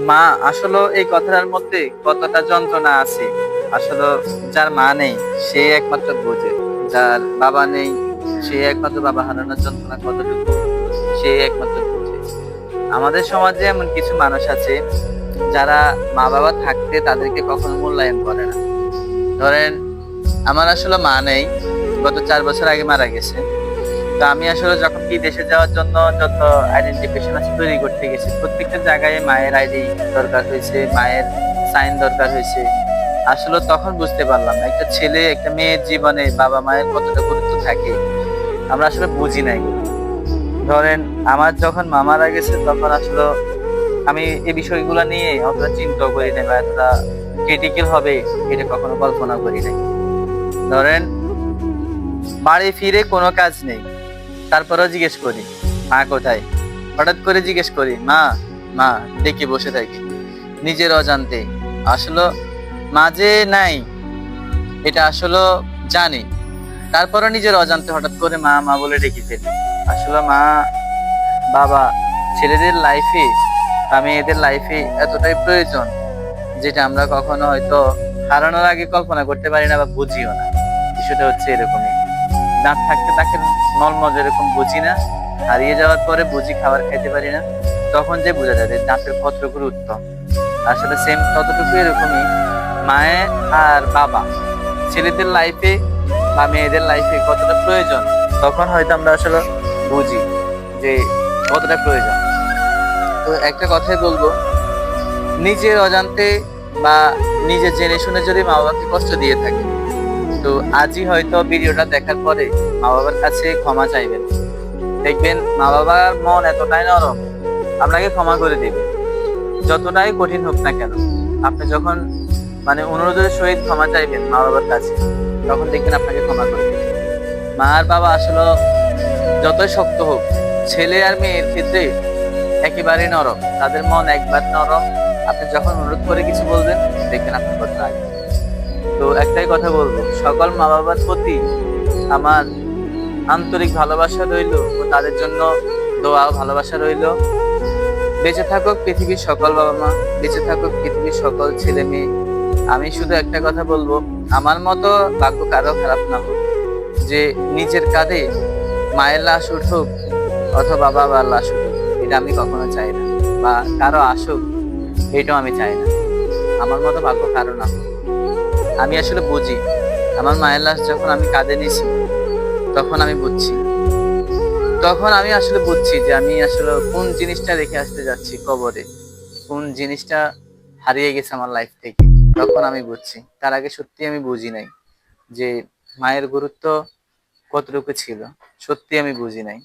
মা আসলে এই কথাটার মধ্যে কতটা যন্ত্রণা আছে। আসলে যার মা নেই সে একমাত্র বোঝে, যার বাবা নেই সে একমাত্র বাবা হারানোর যন্ত্রণা কতটুকু সে একমাত্র বোঝে। আমাদের সমাজে এমন কিছু মানুষ আছে যারা মা বাবা থাকতে তাদেরকে কখনো মূল্যায়ন করে না। ধরেন আমার আসলে মা নেই, গত 4 বছর আগে মারা গেছে। তো আমি আসলে যখন বিদেশে যাওয়ার জন্য যত আইডেন্টিফিকেশন আছে তৈরি করতে গেছি, প্রত্যেকটা জায়গায় মায়ের আইডি দরকার হয়েছে, মায়ের সাইন দরকার হয়েছে। আসলে তখন বুঝতে পারলাম একটা ছেলে একটা মেয়ের জীবনে বাবা মায়ের কতটা গুরুত্ব থাকে, আমরা আসলে বুঝি নাই। ধরেন আমার যখন মা মারা গেছে তখন আসলে আমি এই বিষয়গুলো নিয়ে অতটা চিন্তা করি নাই বা এতটা ক্রিটিক্যাল হবে এটা কখনো কল্পনা করি নাই। ধরেন বাড়ি ফিরে কোনো কাজ নেই, তারপরেও জিজ্ঞেস করি মা কোথায়। হঠাৎ করে জিজ্ঞেস করি মা মা, ডেকে বসে থাকি নিজের অজান্তে। আসলে মা যে নাই এটা আসলে জানি, তারপরও নিজের অজান্তে হঠাৎ করে মা মা বলে ডেকে ফেলি। আসলে মা বাবা ছেলেদের লাইফে বা মেয়েদের লাইফে এতটাই প্রয়োজন, যেটা আমরা কখনো হয়তো হারানোর আগে কল্পনা করতে পারি না বা বুঝিও না। বিষয়টা হচ্ছে এরকমই। দাঁত থাকতে তাকে নলমজ এরকম বুঝি না, হারিয়ে যাওয়ার পরে বুঝি খাবার খাইতে পারি না, তখন যে বোঝা যায় যে দাঁতের কতটুকু গুরুত্ব। আসলে সেম ততটুকু এরকমই মায়ের আর বাবা ছেলেদের লাইফে বা মেয়েদের লাইফে কতটা প্রয়োজন, তখন হয়তো আমরা আসলে বুঝি যে কতটা প্রয়োজন। তো একটা কথাই বলবো, নিজের অজান্তে বা নিজে জেনে শুনে যদি মা বাবাকে কষ্ট দিয়ে থাকে, তো আজই হয়তো ভিডিওটা দেখার পরে মা বাবার কাছে ক্ষমা চাইবেন। দেখবেন মা বাবার মন এতটাই নরম, আপনাকে ক্ষমা করে দিবে। যতটাই কঠিন হোক না কেন, আপনি যখন অনুরোধের সহিত ক্ষমা চাইবেন মা বাবার কাছে, তখন দেখবেন আপনাকে ক্ষমা করে দিবে। মা আর বাবা আসলে যতই শক্ত হোক, ছেলে আর মেয়ের ক্ষেত্রে একেবারে নরম, তাদের মন একবার নরম। আপনি যখন অনুরোধ করে কিছু বলবেন, দেখবেন আপনার কথা রাখবে। তো একটাই কথা বলবো, সকল মা বাবার প্রতি আমার আন্তরিক ভালোবাসা রইলো ও তাদের জন্য দোয়া ও ভালোবাসা রইলো। বেঁচে থাকুক পৃথিবীর সকল বাবা মা, বেঁচে থাকুক পৃথিবীর সকল ছেলে মেয়ে। আমি শুধু একটা কথা বলবো, আমার মতো ভাগ্য কারো খারাপ না হোক, যে নিজের কাঁধে মায়ের লাশ উঠুক অথবা বাবার লাশ উঠুক, এটা আমি কখনো চাই না। বা কারো আসুক, এটাও আমি চাই না। আমার মতো ভাগ্য কারো না হোক। আমি আসলে বুঝি, আমার মায়ের লাশ যখন আমি কাঁধে নিছি, তখন আমি বুঝছি, তখন আমি আসলে বুঝছি যে আমি আসলে কোন জিনিসটা রেখে আসতে যাচ্ছি কবরে, কোন জিনিসটা হারিয়ে গেছে আমার লাইফ থেকে। তখন আমি বুঝছি, তার আগে সত্যি আমি বুঝি নাই যে মায়ের গুরুত্ব কতটুকু ছিল, সত্যি আমি বুঝি নাই।